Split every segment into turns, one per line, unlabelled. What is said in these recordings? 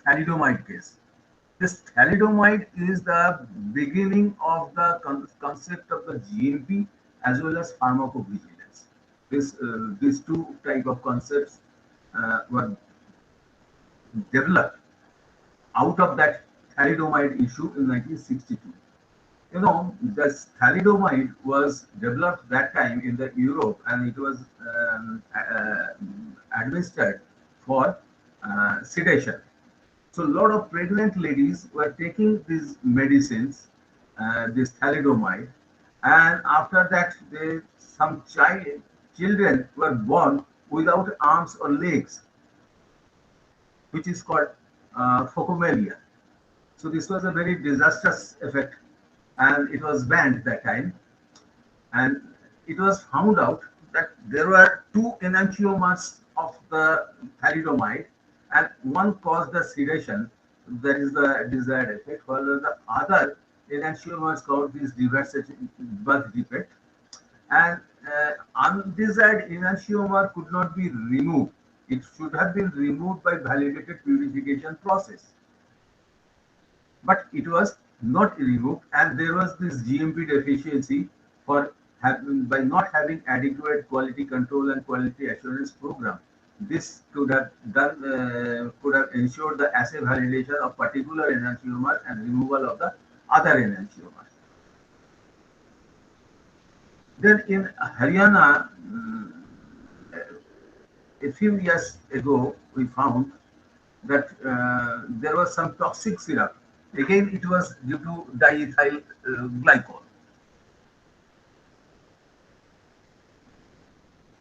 thalidomide case. This thalidomide is the beginning of the concept of the GMP as well as pharmacovigilance. These two type of concepts were developed out of that thalidomide issue in 1962. You know, this thalidomide was developed that time in the Europe, and it was administered for sedation. So a lot of pregnant ladies were taking these medicines, this thalidomide, and after that, some children were born without arms or legs, which is called phocomelia. So this was a very disastrous effect, and it was banned that time. And it was found out that there were two enantiomers of the thalidomide, and one caused the sedation, that is the desired effect, while the other enantiomers caused this reverse birth defect. And undesired enantiomer could not be removed. It should have been removed by validated purification process, but it was not removed, and there was this GMP deficiency for by not having adequate quality control and quality assurance program. This could have ensured the assay validation of particular enantiomer and removal of the other enantiomers. Then in Haryana, a few years ago, we found that there was some toxic syrup. Again, it was due to diethyl glycol.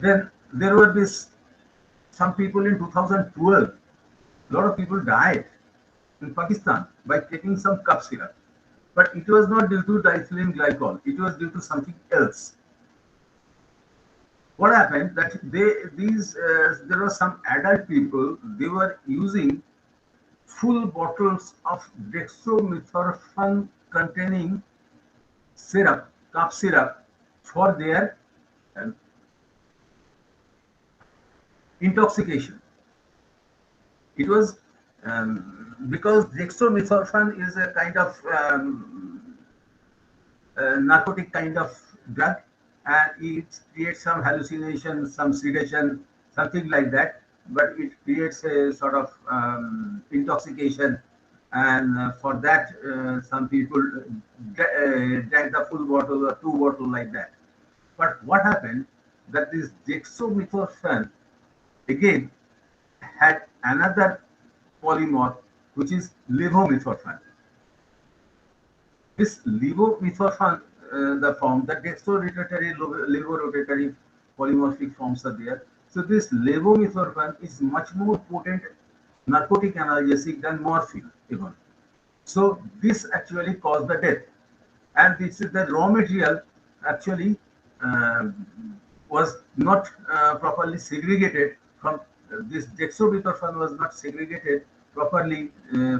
Then there were some people in 2012. A lot of people died in Pakistan by taking some cough syrup, but it was not due to diethylene glycol. It was due to something else. What happened that there were some adult people, they were using full bottles of dextromethorphan containing syrup, cough syrup, for their intoxication. It was because dextromethorphan is a kind of narcotic kind of drug, and it creates some hallucination, some sedation, something like that. But it creates a sort of intoxication, and for that, some people drank the full bottle or two bottles like that. But what happened that this dextromethorphan again had another polymer, which is levomethorphan. This levomethorphan, the form, the dextrorotatory, levorotatory polymorphic forms are there. So this levomethorphan is much more potent narcotic analgesic than morphine even. So this actually caused the death, and this is the raw material actually uh, was not properly segregated from this dextromethorphan was not segregated properly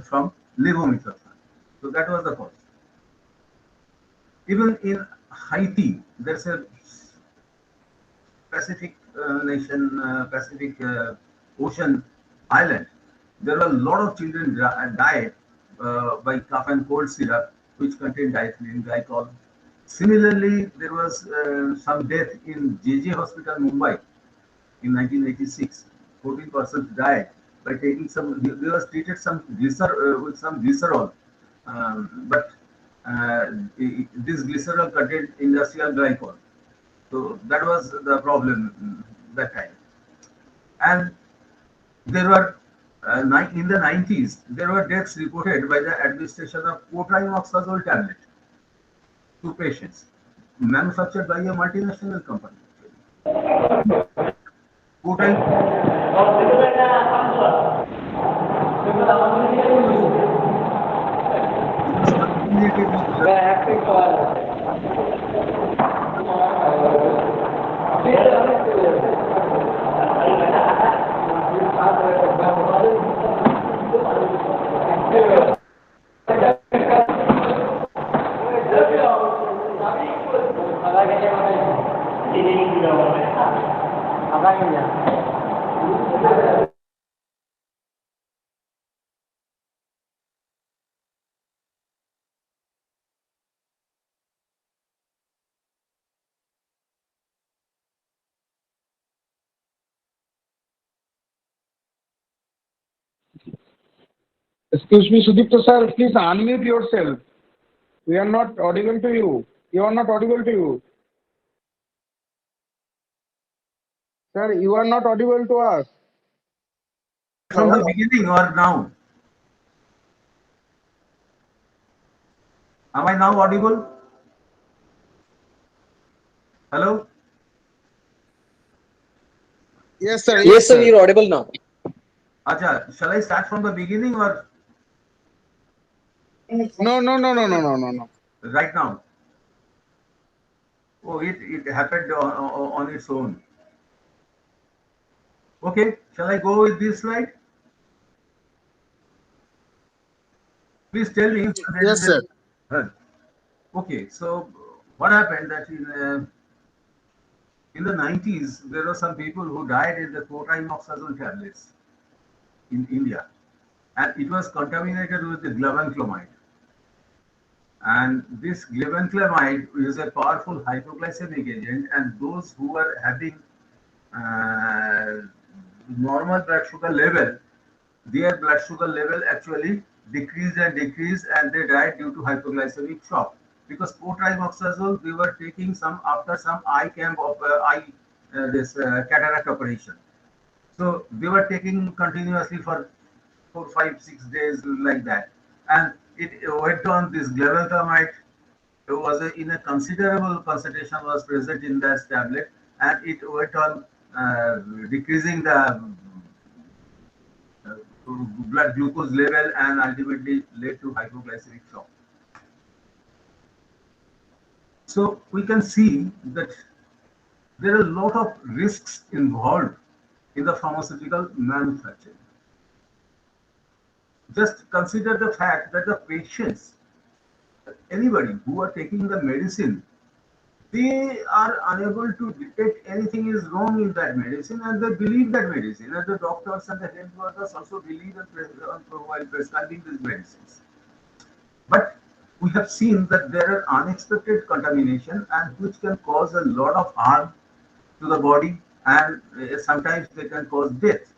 from levomethorphan. So that was the cause. Even in Haiti, there's a Pacific nation, Pacific Ocean island. There were a lot of children died by cough and cold syrup, which contained diethylene glycol. Similarly, there was some death in JJ Hospital, Mumbai, in 1986. 14 persons died by taking some. They was treated with some glycerol, but this glycerol contained industrial glycol. So that was the problem that time. And there were in the 90s there were deaths reported by the administration of cotrimoxazole tablet to patients, manufactured by a multinational company. Cotrimoxazole was contaminated
Apa Excuse me, Sudipta sir, please unmute yourself. We are not audible to you. You are not audible to you. Sir, you are not audible to us.
From the
Hello?
beginning or now? Am I now audible? Hello?
Yes, sir.
Yes,
Yes,
sir,
sir.
you're audible now.
Acha, shall I start from the beginning or
No, no, no, no, no, no, no, no.
right now? Oh, it happened on its own. Okay, shall I go with this slide? Please tell me if there
Yes,
is
sir.
a. Okay, so what happened that in the 90s there were some people who died in the chlorimoxazole tablets in India, and it was contaminated with the glavenclamide. And this glavenclamide is a powerful hypoglycemic agent, and those who were having uh, normal blood sugar level, their blood sugar level actually decreased and decreased, and they died due to hypoglycemic shock. Because cotrimoxazole, they were taking some after some eye camp of eye this cataract operation. So they were taking continuously for 4, 5, 6 days like that, and it went on this gleventamide. It was in a considerable concentration was present in that tablet, and it went on decreasing the uh, blood glucose level and ultimately led to hypoglycemic shock. So we can see that there are a lot of risks involved in the pharmaceutical manufacturing. Just consider the fact that the patients, anybody who are taking the medicine, they are unable to detect anything is wrong in that medicine, and they believe that medicine, and the doctors and the health workers also believe that while prescribing these medicines. But we have seen that there are unexpected contamination and which can cause a lot of harm to the body, and sometimes they can cause death.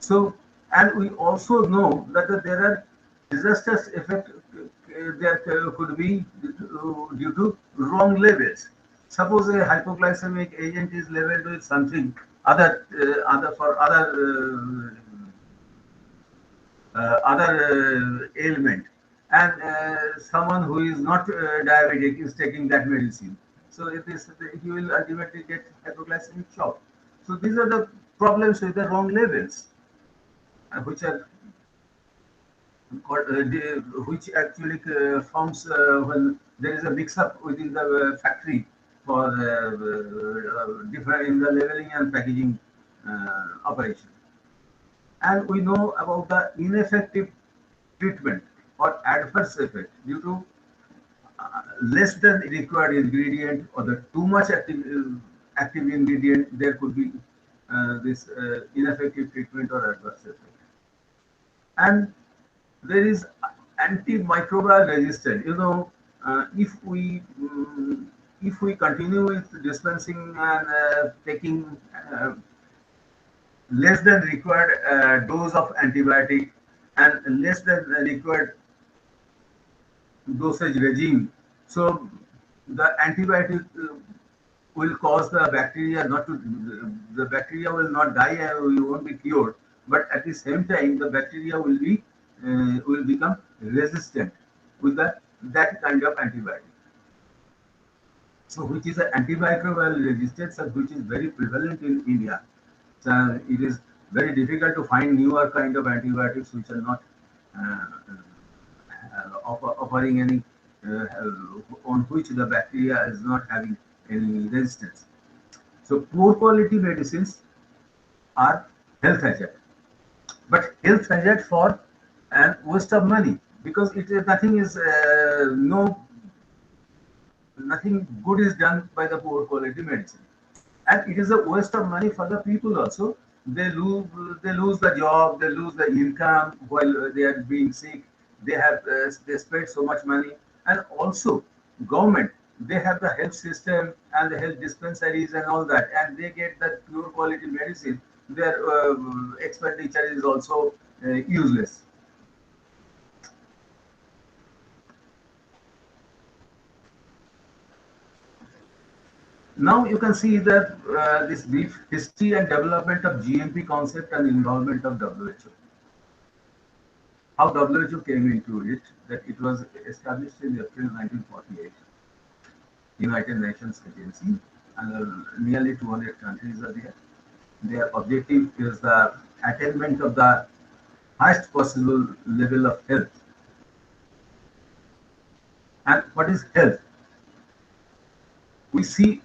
So, and we also know that there are disastrous effect there could be due to wrong levels. Suppose a hypoglycemic agent is leveled with something other for other ailment, and someone who is not diabetic is taking that medicine. So it is he will ultimately get hypoglycemic shock. So these are the problems with the wrong levels, which are which actually forms when there is a mix-up within the factory for different in the leveling and packaging operation. And we know about the ineffective treatment or adverse effect due to less than required ingredient or the too much active ingredient. There could be this ineffective treatment or adverse effect. And there is antimicrobial resistance. If we continue with dispensing and taking less than required dose of antibiotic and less than required dosage regime, so the antibiotic will cause the bacteria not to the bacteria will not die and you won't be cured, but at the same time the bacteria will become resistant with that kind of antibiotic. So which is an antimicrobial resistance which is very prevalent in India. So it is very difficult to find newer kind of antibiotics which are not uh, offering any on which the bacteria is not having any resistance. So poor quality medicines are health hazard, but health hazard for an waste of money because it is nothing is no nothing good is done by the poor quality medicine, and it is a waste of money for the people also. They lose the job, they lose the income while they are being sick. They spend so much money, and also government, they have the health system and the health dispensaries and all that, and they get that pure quality medicine. Their expenditure is also useless. Now you can see that this brief history and development of GMP concept and involvement of WHO. How WHO came into it, that it was established in April 1948, United Nations Agency, and nearly 200 countries are there. Their objective is the attainment of the highest possible level of health. And what is health? We see,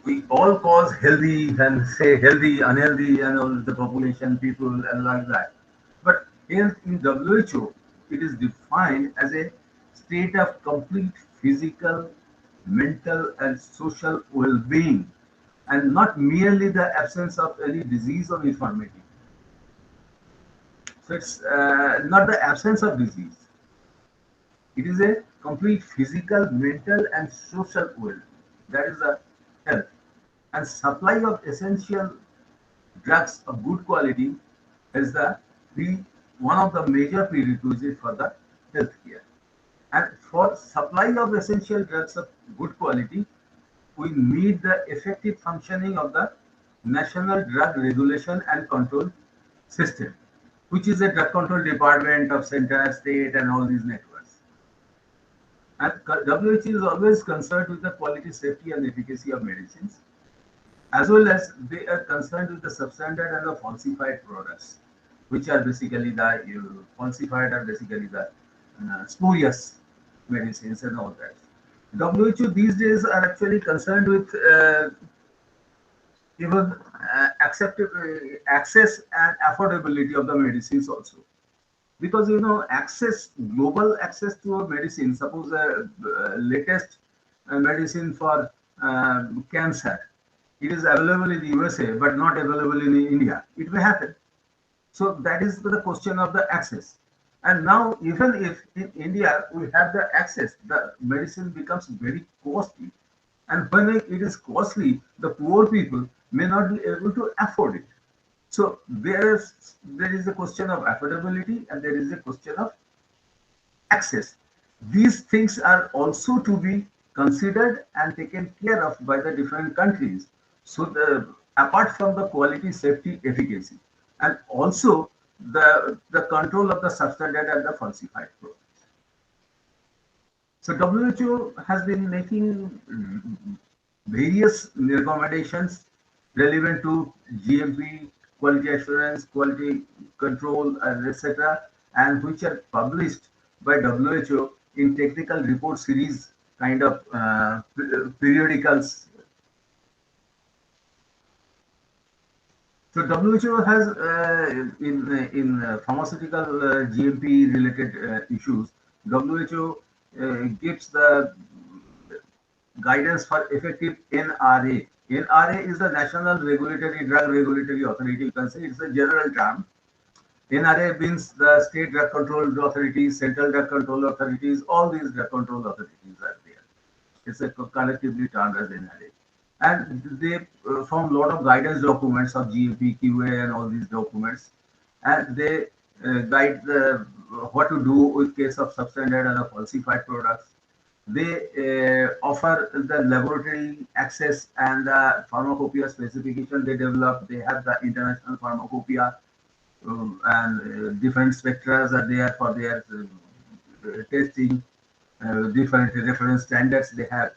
we all cause healthy and say healthy, unhealthy, and all the population, people, and like that. But health in WHO, it is defined as a state of complete physical, mental, and social well-being, and not merely the absence of any disease or infirmity. So it's not the absence of disease. It is a complete physical, mental, and social well. That is the health. And supply of essential drugs of good quality is one of the major prerequisites for the healthcare. And for supply of essential drugs of good quality, we need the effective functioning of the National Drug Regulation and Control System, which is a drug control department of center, state, and all these networks. And WHO is always concerned with the quality, safety, and efficacy of medicines, as well as they are concerned with the substandard and the falsified products, which are basically the falsified are basically the spurious medicines and all that. WHO these days are actually concerned with even access and affordability of the medicines also, because access, global access to a medicine. Suppose the latest medicine for cancer, it is available in the USA but not available in India. It may happen. So that is the question of the access. And now, even if in India we have the access, the medicine becomes very costly. And when it is costly, the poor people may not be able to afford it. So there is a question of affordability, and there is a question of access. These things are also to be considered and taken care of by the different countries. So apart from the quality, safety, efficacy, and also the control of the substandard and the falsified products. So WHO has been making various recommendations relevant to GMP, quality assurance, quality control, and etc., and which are published by WHO in technical report series kind of periodicals. So WHO has in pharmaceutical GMP related issues, WHO gives the guidance for effective NRA. NRA is the National Regulatory Drug Regulatory Authority. You can say it's a general term. NRA means the state drug control authorities, central drug control authorities, all these drug control authorities are there. It's a collectively termed as NRA. And they form a lot of guidance documents of GMP, QA, and all these documents. And they guide what to do with case of substandard and falsified products. They offer the laboratory access and the pharmacopoeia specification they develop. They have the international pharmacopoeia and different spectra are there for their testing, different reference standards they have.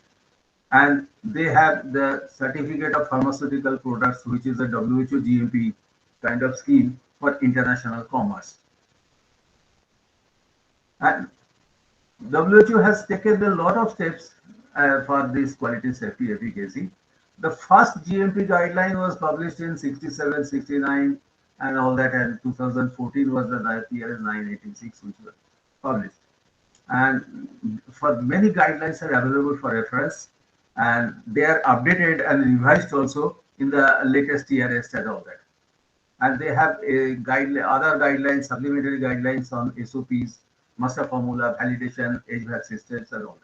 And they have the certificate of pharmaceutical products, which is a WHO GMP kind of scheme for international commerce. And WHO has taken a lot of steps for this quality, safety, efficacy. The first GMP guideline was published in 67, 69, and all that, and 2014 was the PRS 986, which was published. And for many guidelines are available for reference, and they are updated and revised also in the latest TRS and all that. And they have a other guidelines, supplementary guidelines on SOPs, master formula, validation, HVAC systems, and all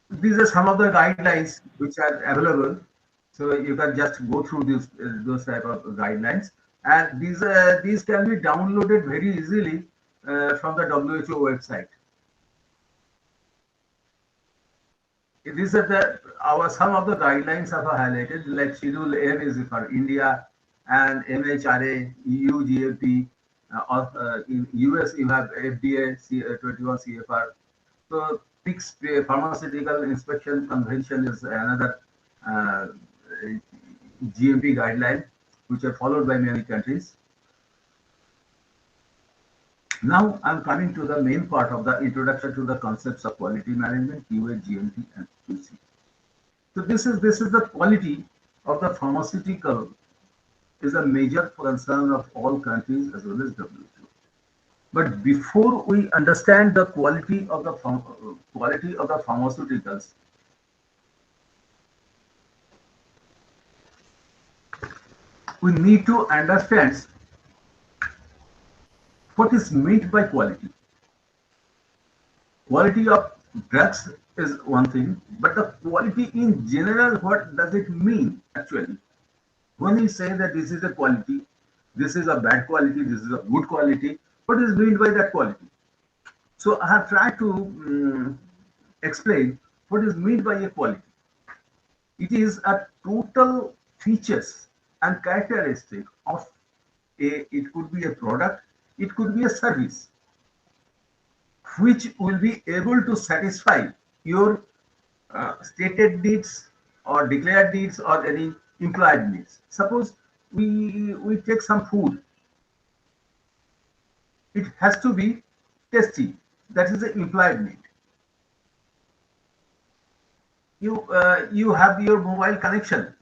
that. These are some of the guidelines which are available. So you can just go through those type of guidelines, and these can be downloaded very easily from the WHO website. These are the our some of the guidelines are highlighted, like Schedule M is for India and MHRA, EU GLP, in US you have FDA 21 CFR. So PICS, Pharmaceutical Inspection Convention is another uh, GMP guideline which are followed by many countries. Now I'm coming to the main part of the introduction to the concepts of quality management, QA, GMP, and QC. So this is the quality of the pharmaceutical is a major concern of all countries as well as WHO. But before we understand the quality of the quality of the pharmaceuticals, we need to understand what is meant by quality. Quality of drugs is one thing, but the quality in general, what does it mean actually? When we say that this is a quality, this is a bad quality, this is a good quality, what is meant by that quality? So I have tried to explain what is meant by a quality. It is a total features and characteristic of it could be a product, it could be a service, which will be able to satisfy your stated needs or declared needs or any implied needs. Suppose we take some food, it has to be tasty. That is the implied need. You have your mobile connection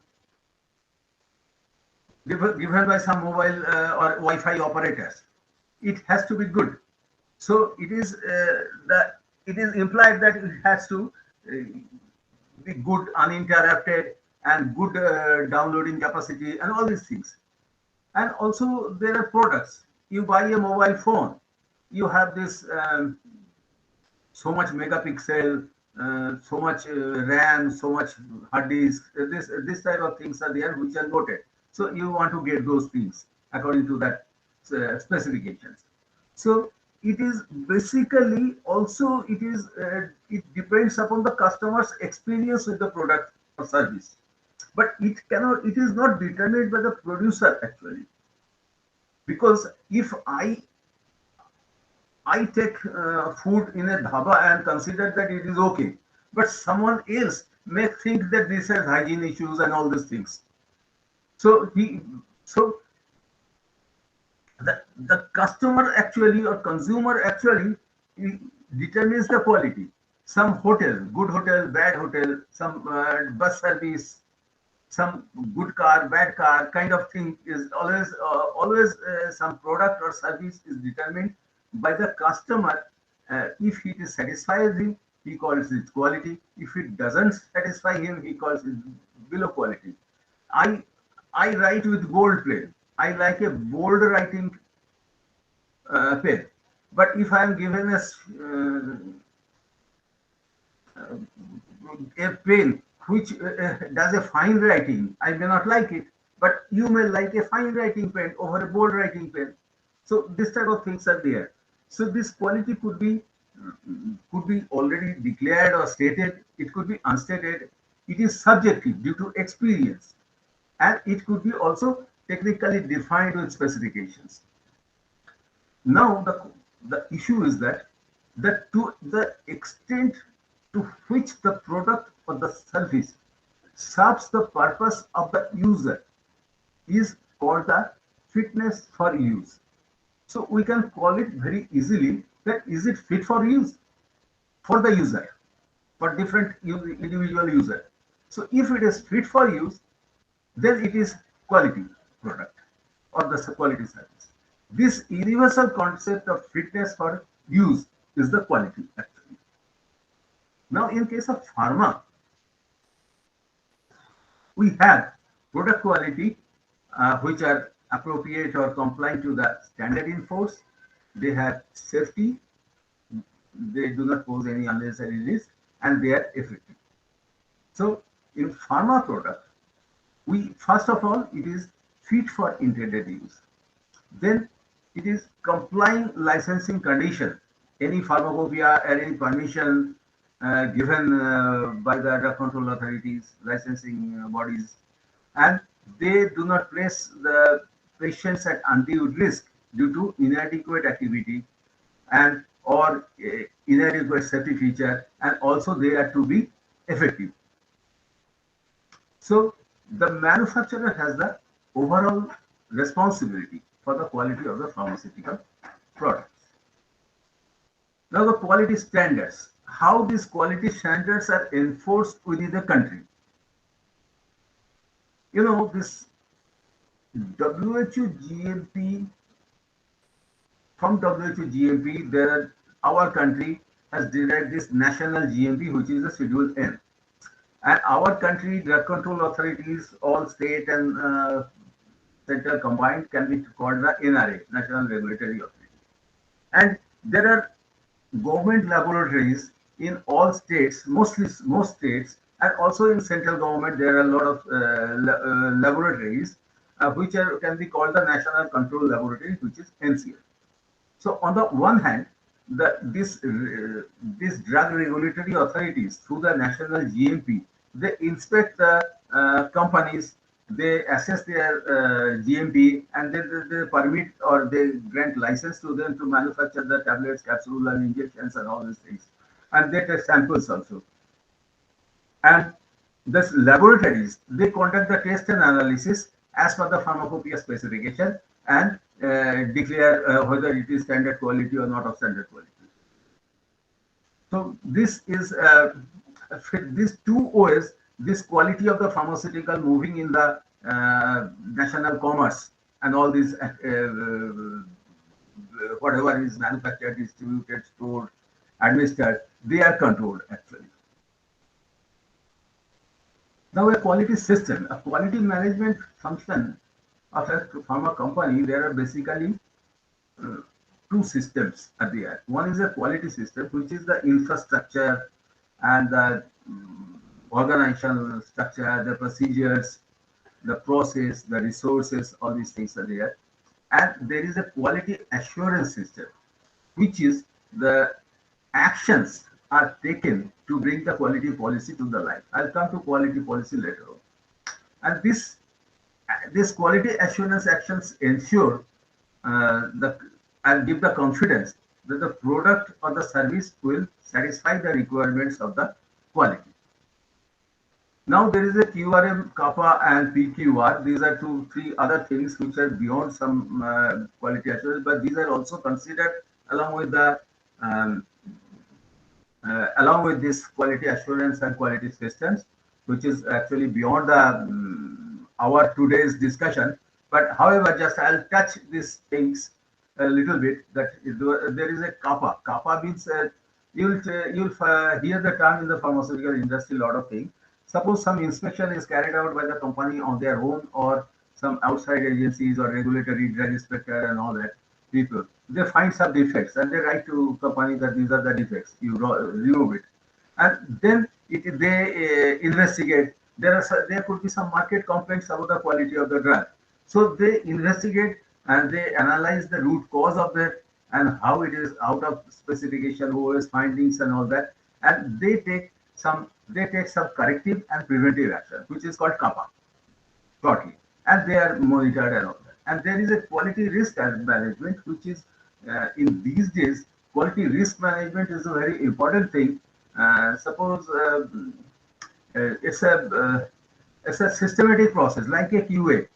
given by some mobile or Wi-Fi operators. It has to be good. So it is implied that it has to be good, uninterrupted, and good downloading capacity, and all these things. And also there are products. You buy a mobile phone, you have this so much megapixel, so much RAM, so much hard disk. This type of things are there which are noted. So you want to get those things according to that specifications. So it is basically also it depends upon the customer's experience with the product or service, but it is not determined by the producer actually, because if I take food in a dhaba and consider that it is okay, but someone else may think that this has hygiene issues and all these things. So so the customer actually or consumer actually determines the quality. Some hotel, good hotel, bad hotel, some bus service, some good car, bad car kind of thing is always some product or service is determined by the customer. If it is satisfies him, he calls it quality. If it doesn't satisfy him, he calls it below quality. I I write with bold pen. I like a bold writing pen. But if I am given a pen which does a fine writing, I may not like it. But you may like a fine writing pen over a bold writing pen. So this type of things are there. So this quality could be already declared or stated. It could be unstated. It is subjective due to experience, and it could be also technically defined with specifications. Now the issue is that to the extent to which the product or the service serves the purpose of the user is called the fitness for use. So we can call it very easily that is it fit for use for the user, for different individual user. So if it is fit for use, then it is quality product or the quality service. This universal concept of fitness for use is the quality actually. Now in case of pharma, we have product quality which are appropriate or compliant to the standard in force. They have safety, they do not pose any unnecessary risk, and they are effective. So in pharma product, we first of all it is fit for intended use. Then it is complying licensing condition, any pharmacopoeia or any permission, given by the drug control authorities, licensing bodies, and they do not place the patients at undue risk due to inadequate activity and or inadequate safety feature, and also they are to be effective. So the manufacturer has the overall responsibility for the quality of the pharmaceutical products. Now the quality standards, how these quality standards are enforced within the country. You know, this WHO GMP, from WHO GMP, our country has derived this national GMP, which is the Schedule N. And our country, drug control authorities, all state and central combined, can be called the NRA, National Regulatory Authority. And there are government laboratories in all states, mostly most states, and also in central government, there are a lot of laboratories which can be called the National Control Laboratory, which is NCL. So on the one hand, these drug regulatory authorities through the national GMP, they inspect the companies, they assess their GMP, and they permit or they grant license to them to manufacture the tablets, capsules, and injections and all these things. And they test samples also. And these laboratories, they conduct the test and analysis as per the pharmacopoeia specification and declare whether it is standard quality or not of standard quality. So this is these two ways, this quality of the pharmaceutical moving in the national commerce and all these whatever is manufactured, distributed, stored, administered, they are controlled actually. Now a quality system, a quality management function of a pharma company, there are basically uh, two systems are there. One is a quality system, which is the infrastructure and the organizational structure, the procedures, the process, the resources, all these things are there. And there is a quality assurance system, which is the actions are taken to bring the quality policy to the life. I'll come to quality policy later on. And this quality assurance actions ensure the and give the confidence that the product or the service will satisfy the requirements of the quality. Now there is a QRM, kappa, and PQR. These are three other things which are beyond some quality assurance, but these are also considered along with the along with this quality assurance and quality systems, which is actually beyond the our today's discussion. But however, just I'll touch these things a little bit. That there is a kappa. Kappa means you'll hear the term in the pharmaceutical industry a lot of things. Suppose some inspection is carried out by the company on their own or some outside agencies or regulatory drug inspector and all that people. They find some defects and they write to company that these are the defects. You remove it, and then they investigate. There could be some market complaints about the quality of the drug. So they investigate and they analyze the root cause of that and how it is out of specification, OS findings and all that, and they take some corrective and preventive action, which is called kappa shortly, and they are monitored and all that. And there is a quality risk management, which is in these days, quality risk management is a very important thing. Suppose it's a systematic process like a QA.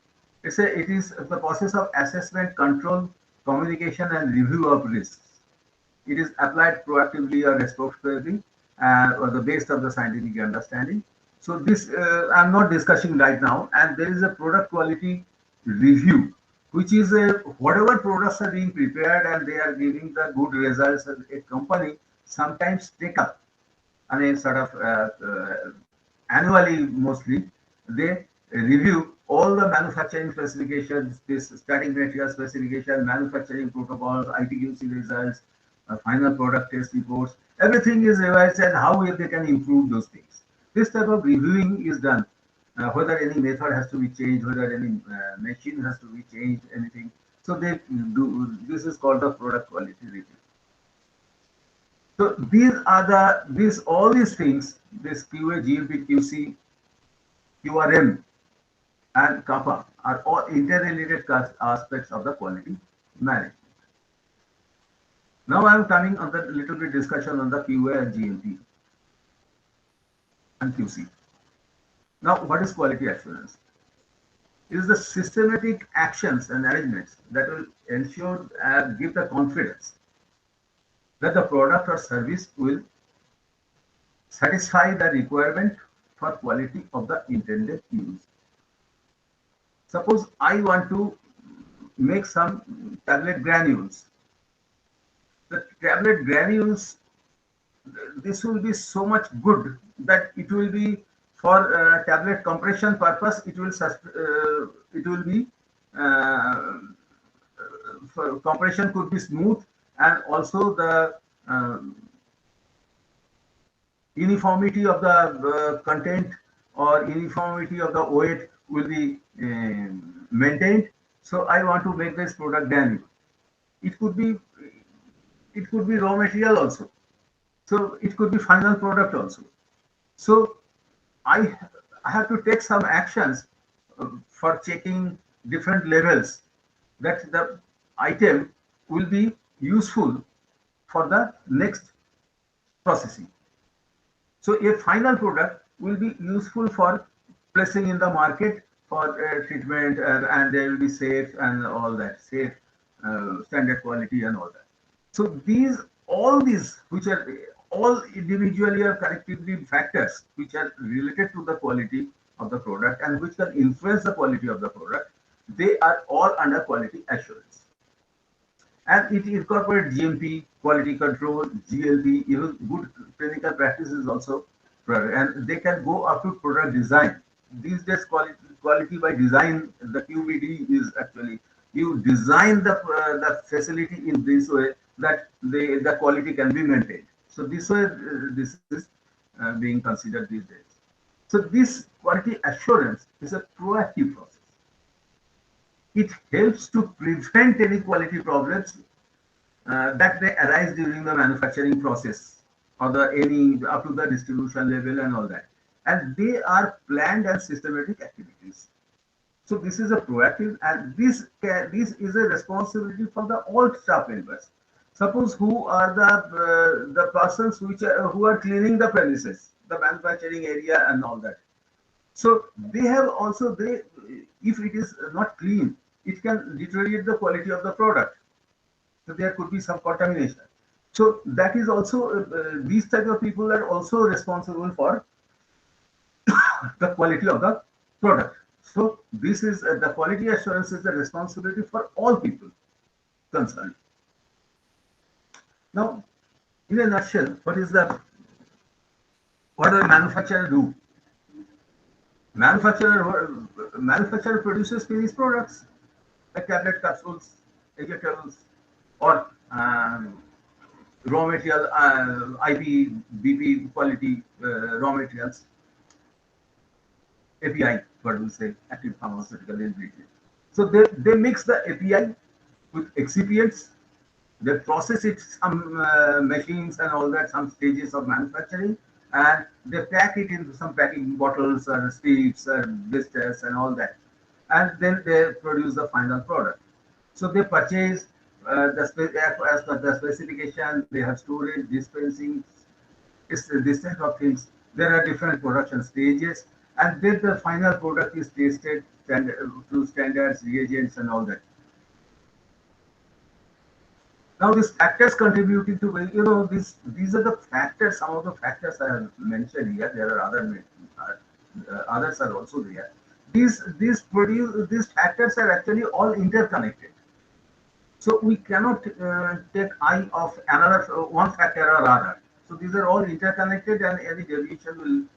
It is the process of assessment, control, communication, and review of risks. It is applied proactively or retrospectively or the based of the scientific understanding. So this I'm not discussing right now. And there is a product quality review, which is whatever products are being prepared and they are giving the good results. A company sometimes take up and a sort of annually mostly they review all the manufacturing specifications, this starting material specification, manufacturing protocols, ITQC results, final product test reports. Everything is revised and how they can improve those things. This type of reviewing is done. Whether any method has to be changed, whether any machine has to be changed, anything. So they do. This is called the product quality review. So these all these things, this QA, GMP, QC, QRM, and kappa are all interrelated aspects of the quality management. Now I am coming on the little bit discussion on the QA and GMP and QC. Now, what is quality assurance? It is the systematic actions and arrangements that will ensure and give the confidence that the product or service will satisfy the requirement for quality of the intended use. Suppose I want to make some tablet granules. The tablet granules, this will be so much good that it will be for tablet compression purpose. It will be uh, for compression could be smooth, and also the uniformity of the content or uniformity of the weight will be maintained. So I want to make this product granule. It could be it could be raw material also. So it could be final product also. So I, I have to take some actions for checking different levels that the item will be useful for the next processing. So a final product will be useful for placing in the market for treatment, and they will be safe and all that, safe, standard quality and all that. So all these, which are all individually or collectively factors which are related to the quality of the product and which can influence the quality of the product, they are all under quality assurance. And it incorporates GMP, quality control, GLP, even good clinical practices also, and they can go up to product design. These days, quality by design, the QBD is actually you design the facility in this way that the quality can be maintained. So this way, this is being considered these days. So this quality assurance is a proactive process. It helps to prevent any quality problems that may arise during the manufacturing process or the any up to the distribution level and all that. And they are planned and systematic activities. So this is a proactive, and this is a responsibility for the all staff members. Suppose who are the persons who are cleaning the premises, the manufacturing area and all that. So they have also they if it is not clean, it can deteriorate the quality of the product. So there could be some contamination. So that is also these type of people are also responsible for the quality of the product. So this is the quality assurance is the responsibility for all people concerned. Now, in a nutshell, what does the manufacturer do? Manufacturer produces finished products like tablet capsules, injectables, or raw material, IP, BP quality raw materials, API, what we say, active pharmaceutical ingredient. So they mix the API with excipients. They process it some machines and all that, some stages of manufacturing, and they pack it into some packing bottles or strips or blisters and all that, and then they produce the final product. So they purchase as per the specification. They have storage, dispensing, this type of things. There are different production stages, and then the final product is tested through standards, reagents, and all that. Now, these factors contributing to, these are the factors. Some of the factors I have mentioned here. There are others are also there. These factors are actually all interconnected. So we cannot take eye of another one factor or other. So these are all interconnected, and any deviation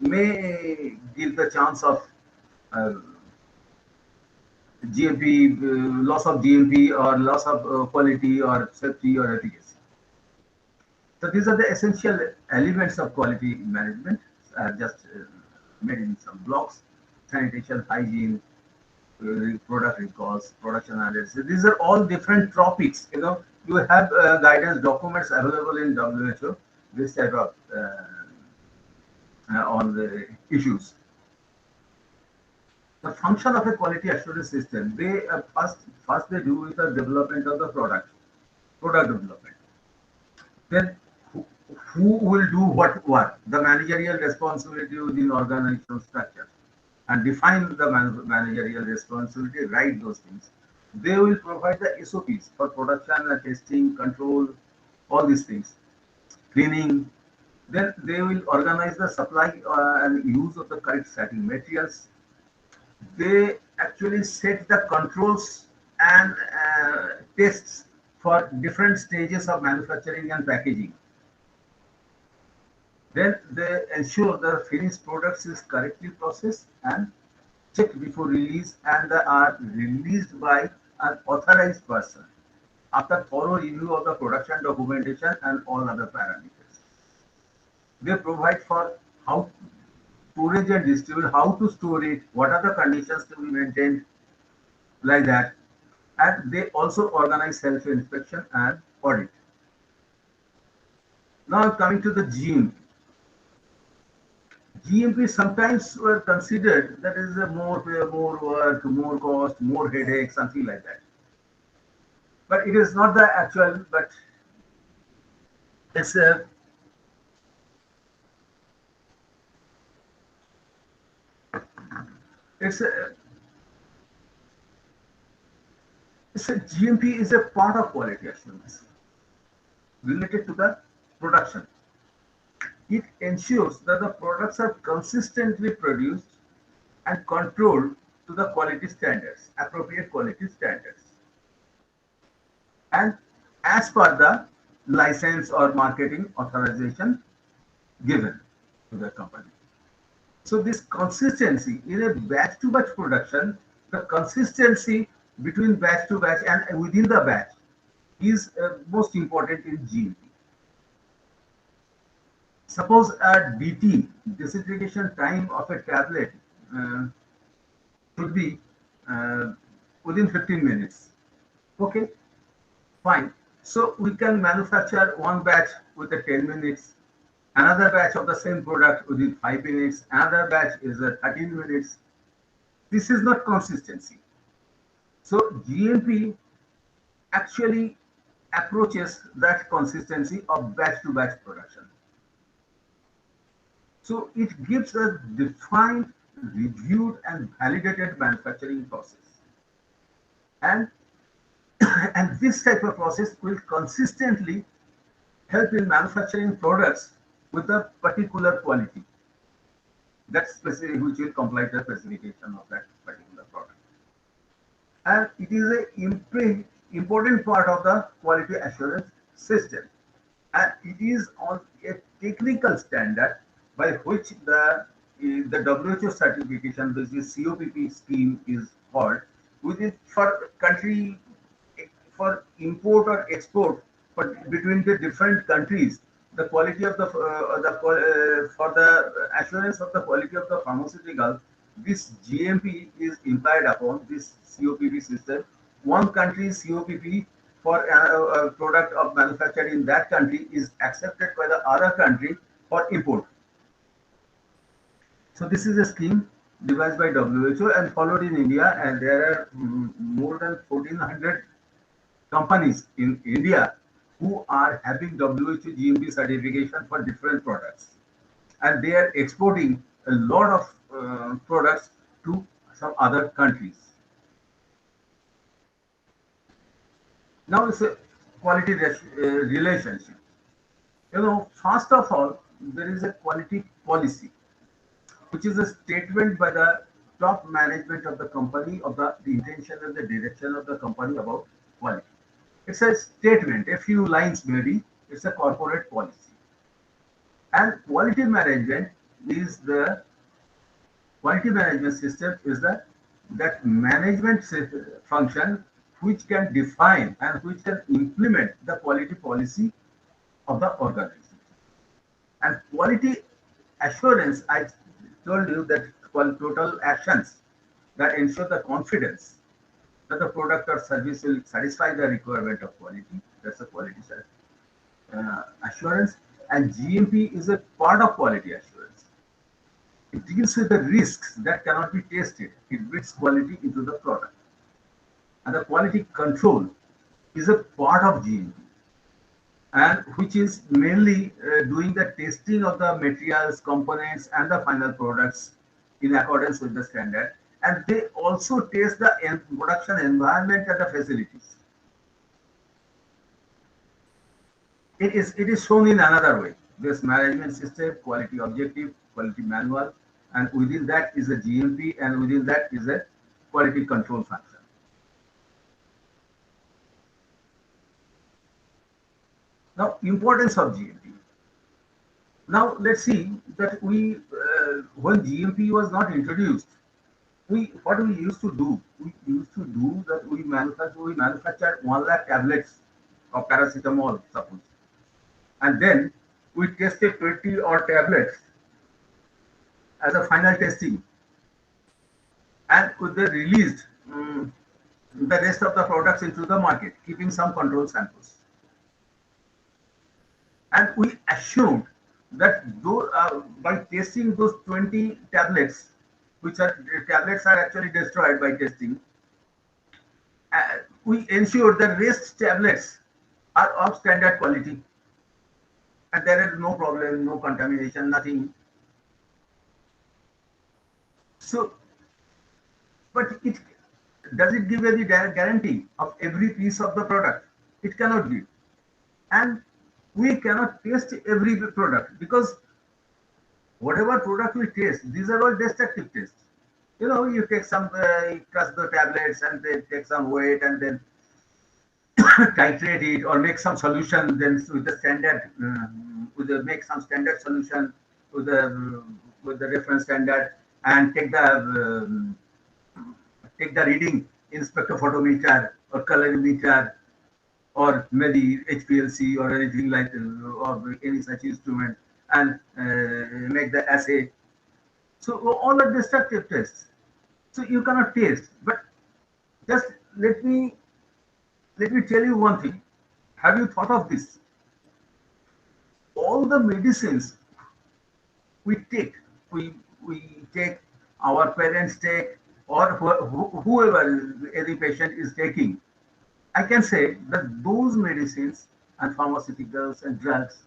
may give the chance of uh, GMP, loss of GMP or loss of quality or safety or efficacy. So these are the essential elements of quality management. I have just made in some blocks: sanitation, hygiene, product recalls, production analysis. These are all different topics. you have guidance documents available in WHO, this type of on the issues. The function of a quality assurance system, they first they do with the development of the product development. Then who will do what work? The managerial responsibility within organizational structure, and define the managerial responsibility, write those things. They will provide the SOPs for production and testing, control, all these things, cleaning. Then they will organize the supply and use of the correct starting materials. They actually set the controls and tests for different stages of manufacturing and packaging. Then they ensure the finished products is correctly processed and checked before release, and they are released by an authorized person after thorough review of the production documentation and all other parameters. They provide for how storage and distribute, how to store it, what are the conditions to be maintained, like that. And they also organize self-inspection and audit. Now coming to the GMP. GMP sometimes were considered that is a more work, more cost, more headache, something like that. But it is not the actual, but it's a it's a it's a GMP is a part of quality assurance related to the production. It ensures that the products are consistently produced and controlled to the quality standards, appropriate quality standards, and as per the license or marketing authorization given to the company. So this consistency in a batch to batch production, the consistency between batch to batch and within the batch is most important in GMP. Suppose a DT, disintegration time of a tablet, should be within 15 minutes. Okay, fine. So we can manufacture one batch with a 10 minutes, another batch of the same product within 5 minutes, another batch is 13 minutes. This is not consistency. So GMP actually approaches that consistency of batch to batch production. So it gives a defined, reviewed, and validated manufacturing process. And, and this type of process will consistently help in manufacturing products with a particular quality. That's specific, which will comply to the specification of that particular product. And it is an important part of the quality assurance system. And it is on a technical standard by which the WHO certification, which is COPP scheme, is called, which is for country, for import or export, but between the different countries, the quality of the for the assurance of the quality of the pharmaceutical, this GMP is implied upon this COPP system. One country's COPP for a product of manufactured in that country is accepted by the other country for import. So this is a scheme devised by WHO and followed in India, and there are more than 1,400 companies in India who are having WHO GMP certification for different products, and they are exporting a lot of products to some other countries. Now it's a quality relationship. You know, first of all, there is a quality policy, which is a statement by the top management of the company of the intention and the direction of the company about quality. It's a statement, a few lines maybe. It's a corporate policy. And quality management system is that management function which can define and which can implement the quality policy of the organization. And quality assurance, I told you that total actions that ensure the confidence that the product or service will satisfy the requirement of quality, That's a quality assurance, and GMP is a part of quality assurance. It deals with the risks that cannot be tested. It brings quality into the product. And the quality control is a part of GMP, and which is mainly doing the testing of the materials, components, and the final products in accordance with the standard. And they also test the production environment and the facilities. It is shown in another way. This management system, quality objective, quality manual, and within that is a GMP, and within that is a quality control function. Now, importance of GMP. Now, let's see that when GMP was not introduced, what we used to do, that we manufactured 1 lakh tablets of paracetamol, suppose, and then we tested 20 or tablets as a final testing, and they released the rest of the products into the market, keeping some control samples. And we assumed that by testing those 20 tablets, tablets are actually destroyed by testing, we ensure the rest tablets are of standard quality, and there is no problem, no contamination, nothing. So, but does it give any guarantee of every piece of the product? It cannot give. And we cannot test every product, because whatever product we test, these are all destructive tests. You take you crush the tablets and then take some weight and then titrate it, or make some solution then with the standard, make some standard solution with the reference standard, and take the reading in spectrophotometer or colorimeter, or maybe HPLC or anything like, or any such instrument, and make the assay. So all are destructive tests. So you cannot taste. But just let me tell you one thing. Have you thought of this? All the medicines we take, we take, our parents take, or whoever any patient is taking, I can say that those medicines and pharmaceuticals and drugs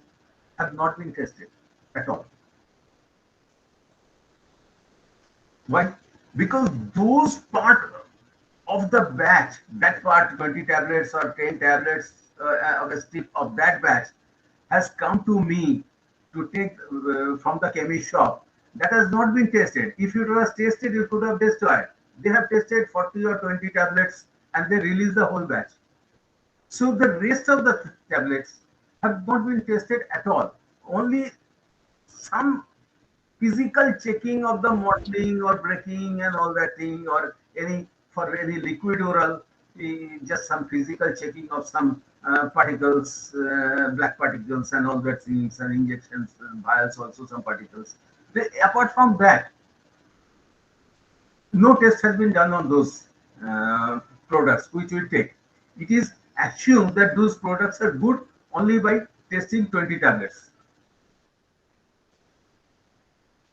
have not been tested at all. Why? Because those part of the batch, that part, 20 tablets or 10 tablets of a strip of that batch, has come to me to take from the chemist shop. That has not been tested. If it was tested, you could have destroyed. They have tested 40 or 20 tablets and they release the whole batch. So the rest of the tablets have not been tested at all. Only some physical checking of the mottling or breaking and all that thing, or for any liquid oral, just some physical checking of some particles, black particles and all that things, and injections, and vials also some particles. Apart from that, no test has been done on those products which we take. It is assumed that those products are good only by testing 20 tablets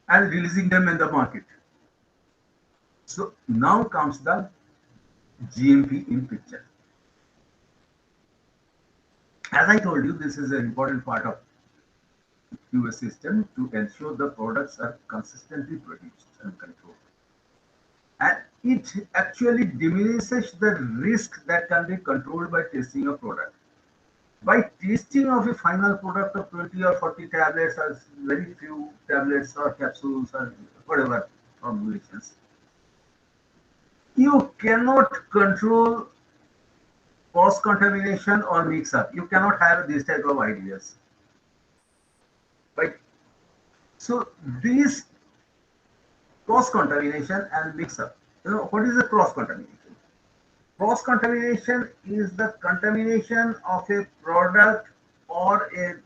and releasing them in the market. So now comes the GMP in picture. As I told you, this is an important part of QA system to ensure the products are consistently produced and controlled. And it actually diminishes the risk that can be controlled by testing a product. By testing of a final product of 20 or 40 tablets, or very few tablets or capsules or whatever formulations, you cannot control cross contamination or mix up. You cannot have these type of ideas, right? So this cross contamination and mix up. What is a cross contamination? Cross contamination is the contamination of a product or a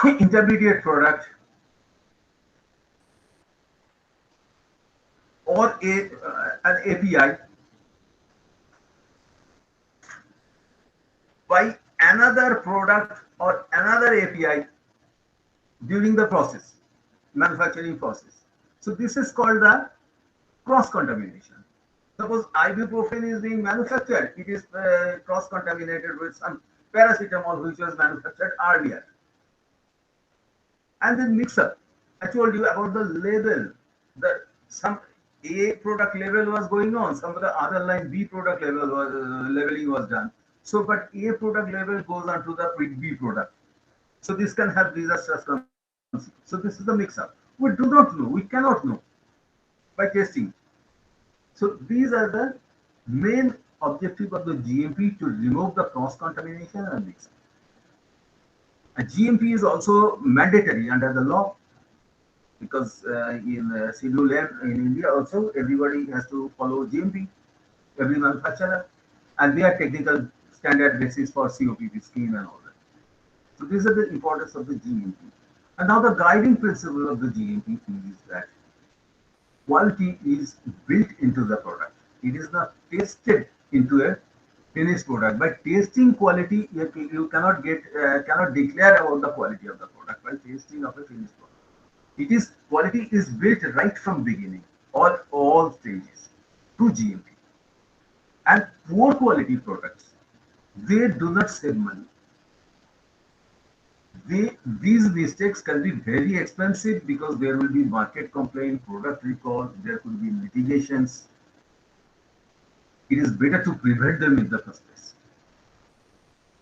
intermediate product or an API by another product or another API during the process, manufacturing process. So this is called the cross-contamination. Suppose ibuprofen is being manufactured, it is cross-contaminated with some paracetamol which was manufactured earlier. And then mix up. I told you about the label. The some A product label was going on, some of the other line B product label was, labeling was done. So, but A product label goes on to the B product. So this can have disastrous consequences. So this is the mix-up. We do not know. We cannot know by testing. So these are the main objective of the GMP to remove the cross-contamination and mix-up. And GMP is also mandatory under the law because in Schedule M in India also everybody has to follow GMP, every manufacturer, and they are technical standard basis for COPP scheme and all that. So these are the importance of the GMP. And now the guiding principle of the GMP is that quality is built into the product. It is not tested into a finished product. By tasting quality, you cannot declare about the quality of the product by tasting of a finished product. It is quality is built right from beginning, all stages to GMP. And poor quality products, they do not save money. These mistakes can be very expensive because there will be market complaint, product recall, there could be litigations. It is better to prevent them in the first place.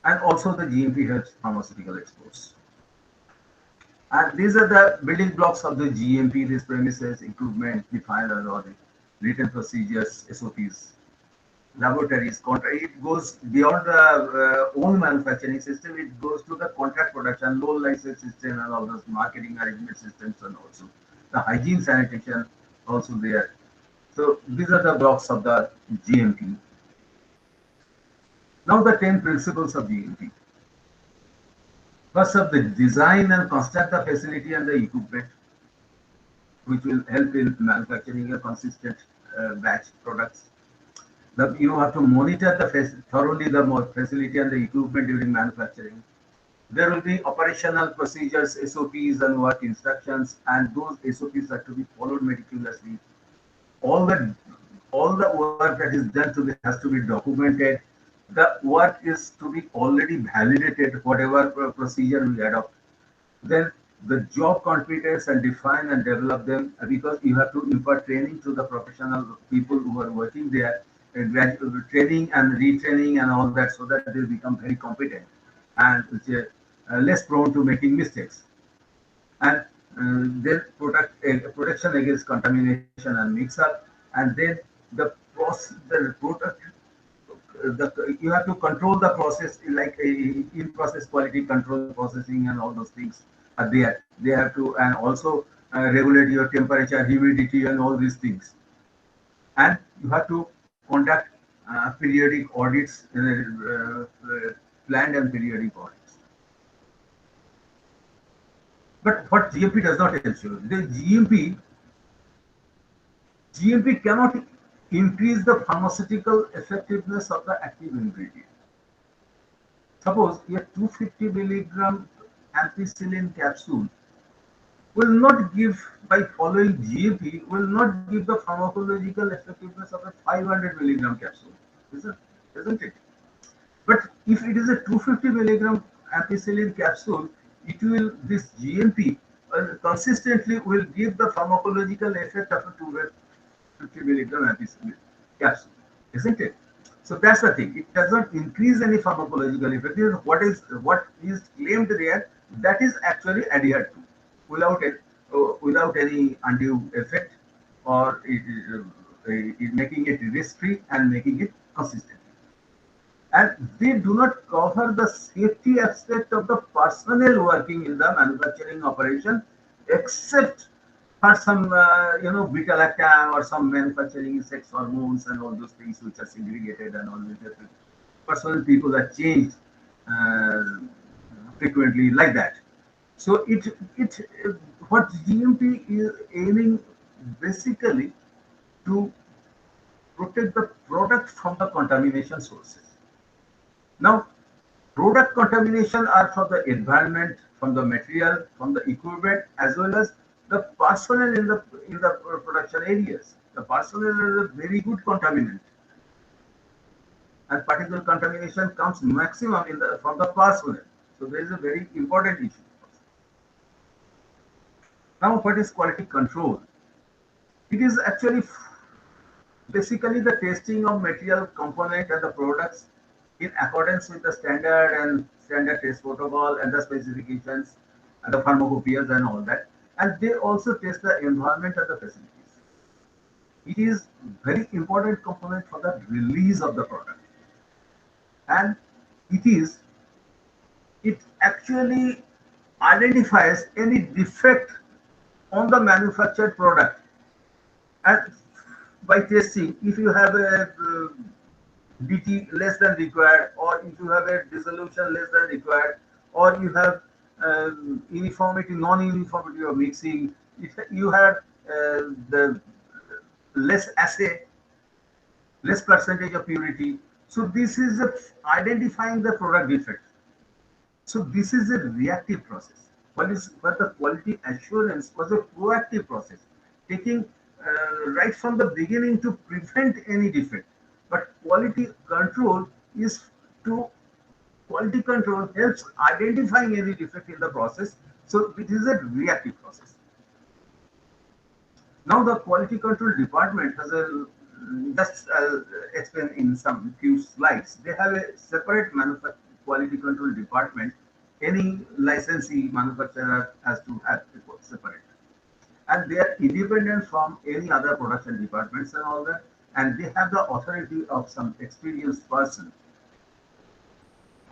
And also the GMP helps pharmaceutical exports. And these are the building blocks of the GMP, these premises, equipment, defined audit, written procedures, SOPs, laboratories, contract. It goes beyond the own manufacturing system, it goes to the contract production, low license system and all those marketing arrangement systems and also the hygiene sanitation also there. So these are the blocks of the GMP. Now the 10 principles of GMP. First of the design and construct the facility and the equipment, which will help in manufacturing a consistent batch products. You have to monitor thoroughly the facility and the equipment during manufacturing. There will be operational procedures, SOPs and work instructions, and those SOPs are to be followed meticulously. All the work that is done has to be documented. The work is to be already validated, whatever procedure we adopt. Then the job competence and define and develop them, because you have to impart training to the professional people who are working there, and training and retraining and all that, so that they become very competent and less prone to making mistakes. And then protection against contamination and mix-up, and then the product. You have to control the process, like in-process quality control, processing, and all those things are there. They have to, and also regulate your temperature, humidity, and all these things. And you have to conduct periodic audits, planned and periodic audits. But what GMP does not ensure, the GMP cannot increase the pharmaceutical effectiveness of the active ingredient. Suppose a 250 milligram ampicillin capsule will not give, by following GMP, will not give the pharmacological effectiveness of a 500 milligram capsule, isn't it? But if it is a 250 milligram ampicillin capsule, this GMP consistently will give the pharmacological effect of a 250 milligram ampicillin capsule, isn't it? So that's the thing. It does not increase any pharmacological effect. What is claimed there, that is actually adhered to without any undue effect, or making it risk-free and making it consistent. And they do not cover the safety aspect of the personnel working in the manufacturing operation, except for some, beta lactam or some manufacturing sex hormones and all those things which are segregated and all that. Personal people are changed frequently like that. So what GMP is aiming basically to protect the product from the contamination sources. Now, Product contamination are from the environment, from the material, from the equipment, as well as the personnel in the production areas. The personnel is a very good contaminant, and particular contamination comes maximum from the personnel. So there is a very important issue. Now, what is quality control? It is actually basically the testing of material component and the products in accordance with the standard test protocol and the specifications and the pharmacopoeias and all that. And they also test the environment and the facilities. It is very important component for the release of the product. And it is it actually identifies any defect on the manufactured product. And by testing, if you have a BT less than required, or if you have a dissolution less than required, or you have uniformity, non-uniformity of mixing, if you have the less assay, less percentage of purity. So this is identifying the product defect. So this is a reactive process. But the quality assurance was a proactive process, taking right from the beginning to prevent any defect. But is to quality control helps identifying any defect in the process. So it is a reactive process. Now the quality control department has a just explain in some few slides. They have a separate quality control department. Any licensee manufacturer has to have it separate, and they are independent from any other production departments and all that. And they have the authority of some experienced person,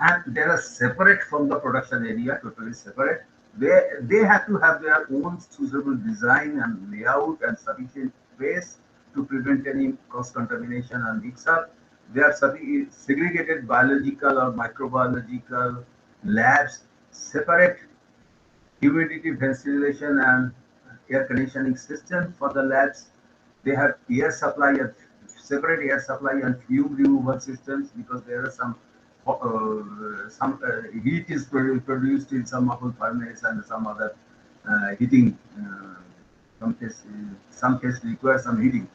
and they are separate from the production area, totally separate. They have to have their own suitable design and layout and sufficient space to prevent any cross contamination and mix up. They are segregated biological or microbiological labs, separate humidity, ventilation, and air conditioning system for the labs. They have air supply and separate air supply and fume removal systems, because there are heat is produced in some of the furnace and some other heating. Some cases require some heating.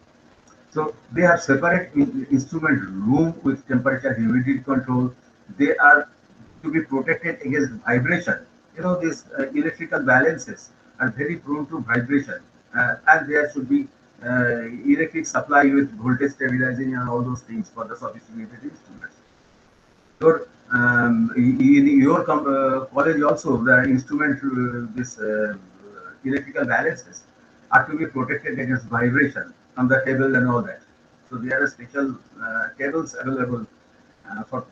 So they have separate instrument room with temperature humidity control. They are to be protected against vibration. These electrical balances are very prone to vibration, and there should be electric supply with voltage stabilizing and all those things for the sophisticated instruments. So in your college also, the instrument, this electrical balances are to be protected against vibration on the table and all that. So there are special cables available for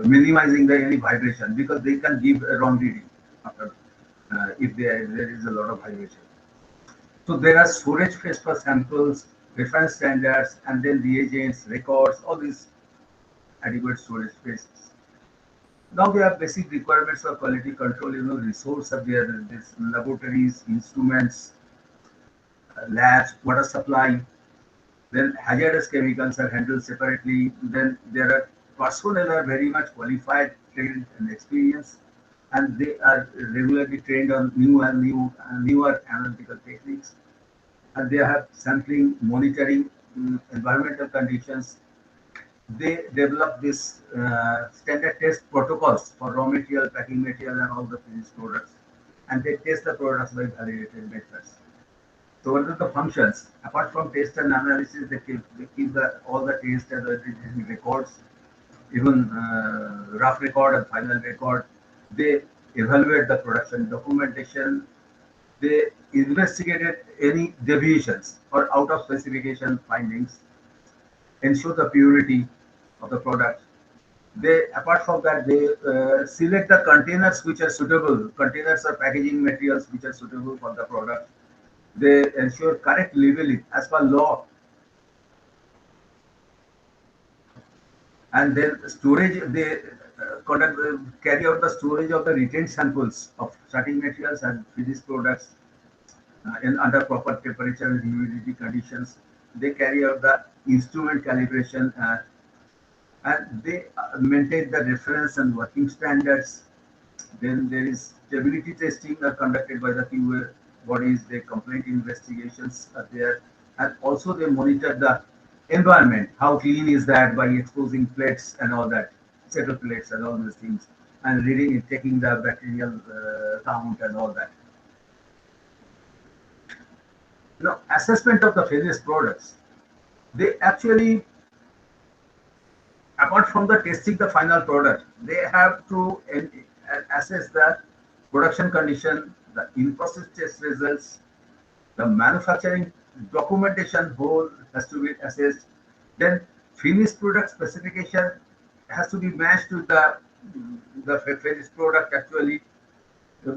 minimizing any vibration, because they can give a wrong reading after if there is a lot of vibration. So there are storage space for samples, reference standards, and then reagents, records, all these adequate storage spaces. Now there are basic requirements for quality control. Resource are there, this laboratories, instruments, labs, water supply. Then hazardous chemicals are handled separately. Then there are personnel are very much qualified, trained, and experienced, and they are regularly trained on newer analytical techniques. And they have sampling, monitoring, environmental conditions. They develop this standard test protocols for raw material, packing material, and all the finished products. And they test the products by validated methods. So what are the functions? Apart from test and analysis, they keep all the test and the records, even rough record and final record. They evaluate the production documentation. They investigated any deviations or out of specification findings, ensure the purity of the product. Apart from that, they select the containers which are suitable, containers or packaging materials which are suitable for the product. They ensure correct labeling as per law, and then storage. They carry out the storage of the retained samples of starting materials and finished products under proper temperature and humidity conditions. They carry out the instrument calibration and they maintain the reference and working standards. Then there is stability testing are conducted by the QA bodies. The complaint investigations are there, and also they monitor the environment. How clean is that by exposing plates and all that, settle plates and all those things, and reading, taking the bacterial count and all that. Assessment of the finished products. They actually, apart from the testing the final product, they have to assess the production condition, the in-process test results, the manufacturing documentation whole has to be assessed. Then finished product specification has to be matched to the finished product actually,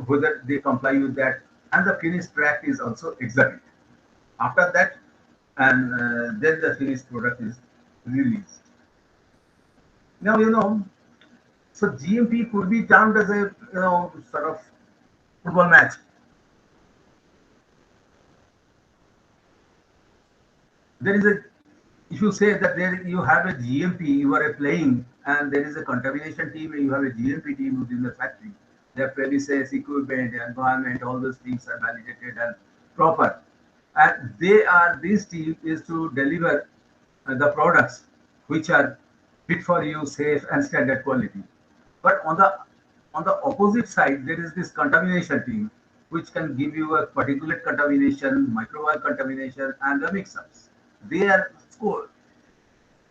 whether they comply with that, and the finished product is also examined. After that, and then the finished product is released. Now so GMP could be termed as a sort of football match. There is a, if you say that there you have a GMP, you are playing, and there is a contamination team, and you have a GMP team within the factory. Their premises, equipment, environment, all those things are validated and proper. And this team is to deliver the products which are fit for you, safe and standard quality. But on the opposite side, there is this contamination team, which can give you a particulate contamination, microbial contamination, and the mix-ups. They are score.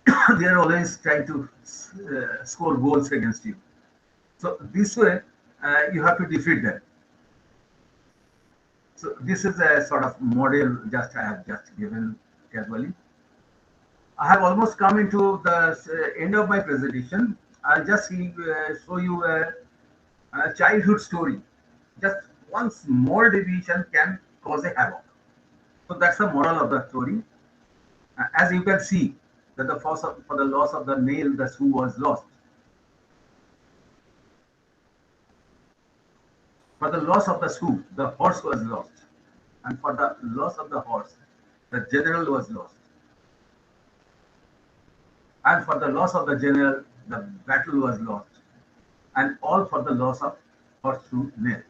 They are always trying to score goals against you. So this way, you have to defeat them. So this is a sort of model just I have just given casually. I have almost come into the end of my presentation. I'll just show you a childhood story. Just one small deviation can cause a havoc. So that's the moral of the story. As you can see, that for the loss of the nail, the shoe was lost. For the loss of the shoe, the horse was lost. And for the loss of the horse, the general was lost. And for the loss of the general, the battle was lost. And all for the loss of horseshoe nail.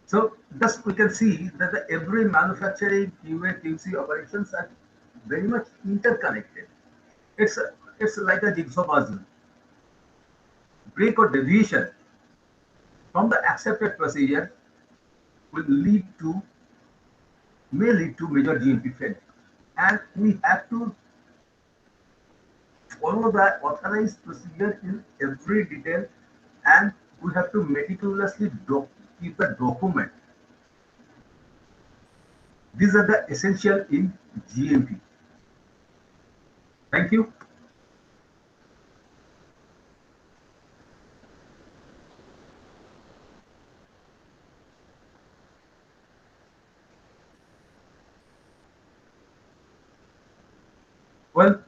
So thus we can see that every manufacturing QA QC operations are very much interconnected. It's like a jigsaw puzzle. Break or deviation from the accepted procedure will may lead to major GMP failure. And we have to follow the authorized procedure in every detail, and we have to meticulously keep the document. These are the essential in GMP. Thank you. Well,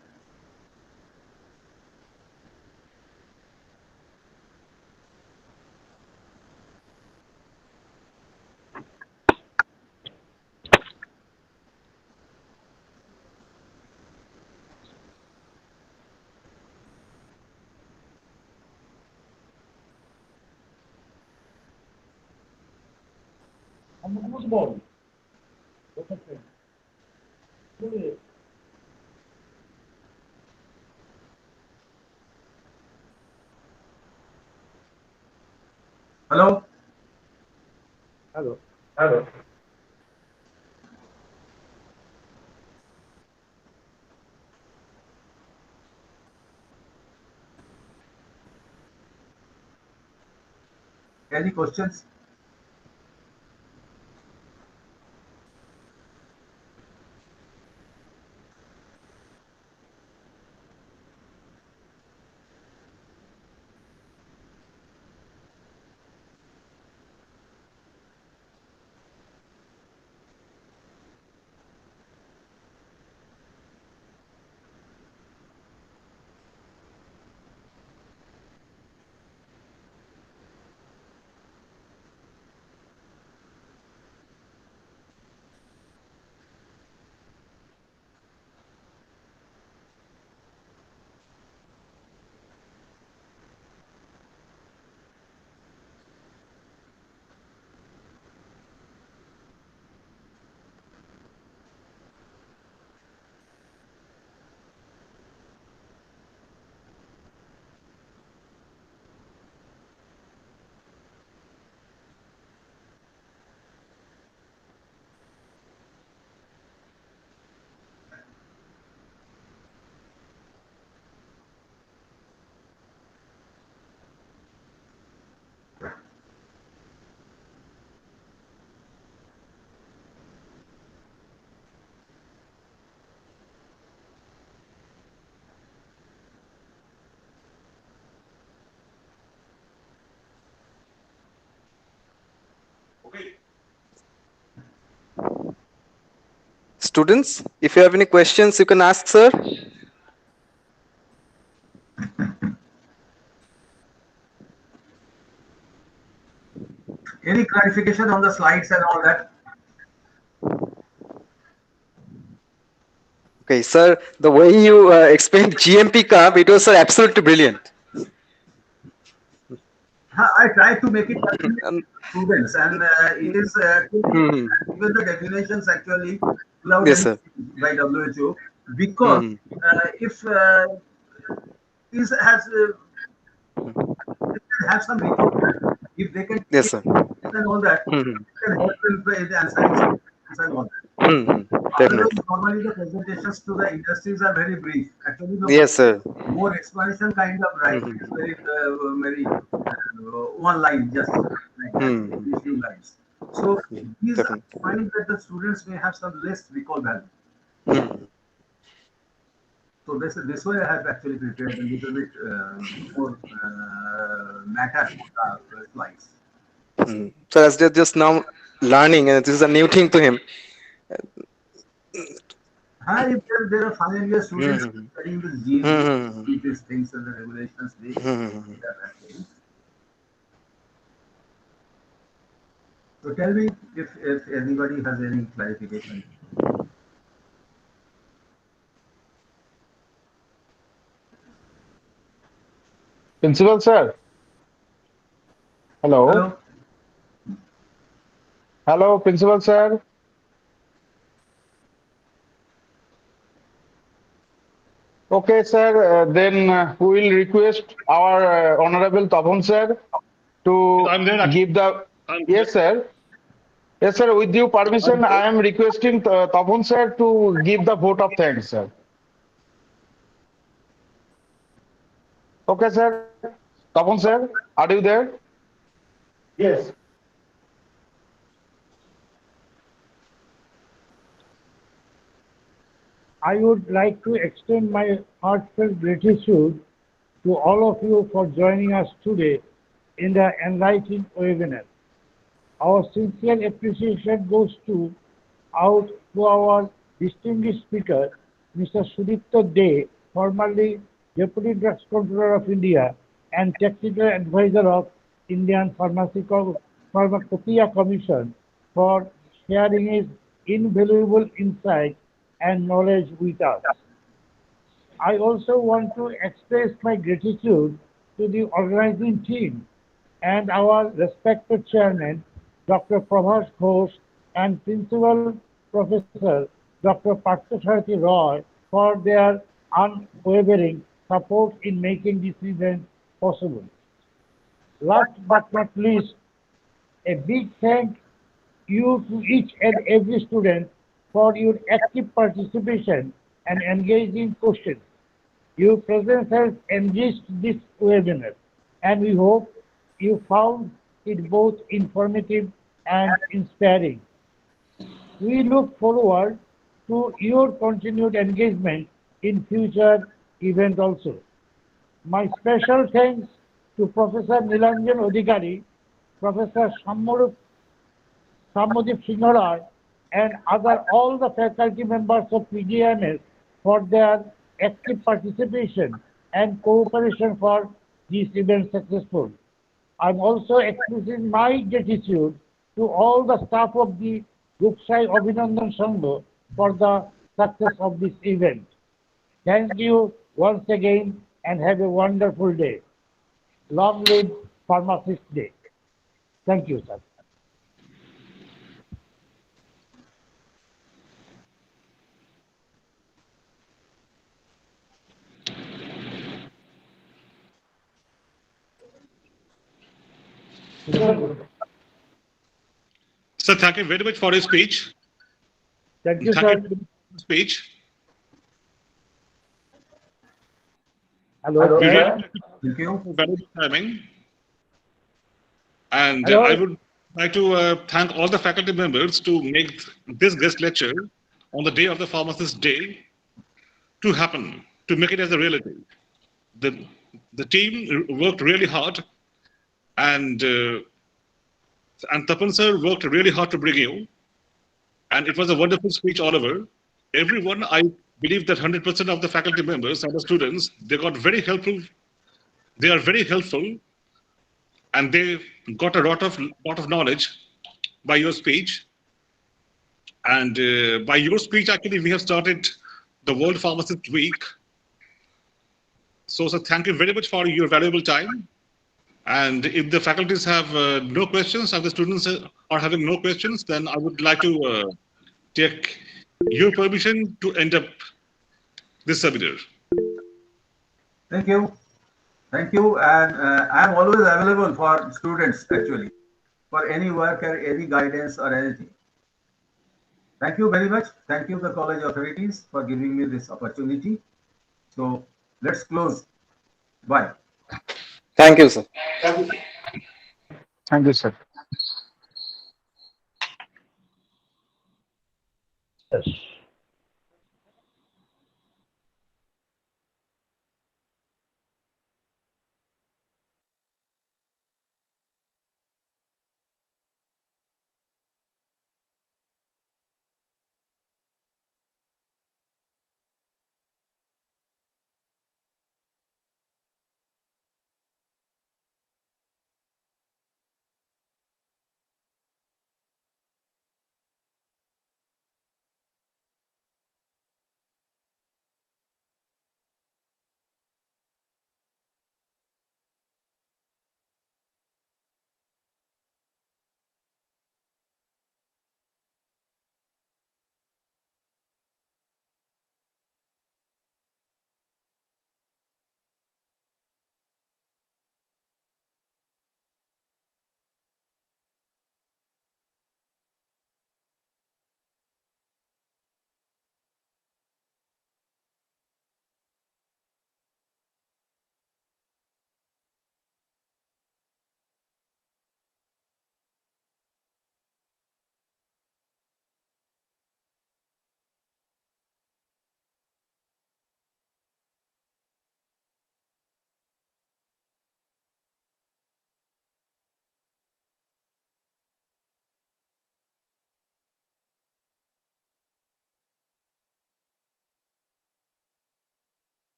hello.
Hello.
Hello. Any questions?
students. If you have any questions, you can ask, sir.
Any clarification on the slides and all that?
Okay, sir. The way you explained GMP curve, it was, sir, absolutely brilliant.
I try to make it convenient
Um,
to students, and it is
hmm.
given the definitions actually without
Yes,
any
sir.
by WHO, because
Hmm.
if this has they can have some record back. If they can
Yes,
take
sir.
and all that,
Hmm.
it can help in answering some questions and all that.
Hmm.
Otherwise,
Definitely.
normally the presentations to the industries are very brief. Actually, the
Yes, sir.
more explanation kind of writing
Hmm.
is very one line, just like that,
Hmm.
these few lines. So these I
Definitely.
find that the students may have some less recall value.
Hmm.
So this way I have actually prepared a little bit more matter slides.
Hmm. So as they're just now learning, and this is a new thing to him.
If there are final year students
Hmm.
studying this GMP,
Hmm.
these things and the regulations, they
Hmm.
that actually. So tell me if anybody has any clarification.
Principal sir. Hello.
Hello.
Hello, Principal sir. Okay, sir. Then we will request our Honorable Tapan sir
Yes,
to
I'm there.
give the.
I'm there.
Yes, sir. Yes, sir. With your permission, I am requesting Tapan sir to give the vote of thanks, sir. Okay, sir. Tapan sir, are you there? Yes.
I would like to extend my heartfelt gratitude to all of you for joining us today in the enlightening webinar. Our sincere appreciation goes out to our distinguished speaker, Mr. Sudipta Dey, formerly Deputy Drugs Controller of India and Technical Advisor of Indian Pharmacopoeia Commission, for sharing his invaluable insight and knowledge with us. I also want to express my gratitude to the organizing team and our respected chairman, Dr. Prabhas Ghosh, and principal professor, Dr. Parthasarathi Roy, for their unwavering support in making this event possible. Last but not least, a big thank you to each and every student for your active participation and engaging questions. Your presence has enriched this webinar, and we hope you found it both informative and inspiring. We look forward to your continued engagement in future events also. My special thanks to Professor Nilanjan Odhikari, Professor Samadip Singharai, and other all the faculty members of PGMS for their active participation and cooperation for this event successful. I'm also expressing my gratitude to all the staff of the Guksai Abhinandan Sangha for the success of this event. Thank you once again and have a wonderful day. Long live Pharmacist Day. Thank you, sir.
Sir, thank you very much for your speech.
Thank you,
Thank you
sir.
for the speech.
Hello,
We
sir.
really like to
Thank you.
valuable timing. And I
Hello.
would like to thank all the faculty members to make this guest lecture on the day of the Pharmacist Day to happen, to make it as a reality. The, the team worked really hard, and Tapan sir worked really hard to bring you, and it was a wonderful speech all over. everyone, I believe that 100% of the faculty members and the students, they got very helpful. They are very helpful, and they got a lot of knowledge by your speech. And by your speech, actually, we have started the World Pharmacist Week. So, thank you very much for your valuable time. And if the faculties have no questions, and the students are having no questions, then I would like to take your permission to end up this seminar.
Thank you. Thank you. And I'm always available for students, actually, for any work or any guidance or anything. Thank you very much. Thank you, the college authorities, for giving me this opportunity. So let's close. Bye.
Thank you, sir.
Thank you, sir.
Yes.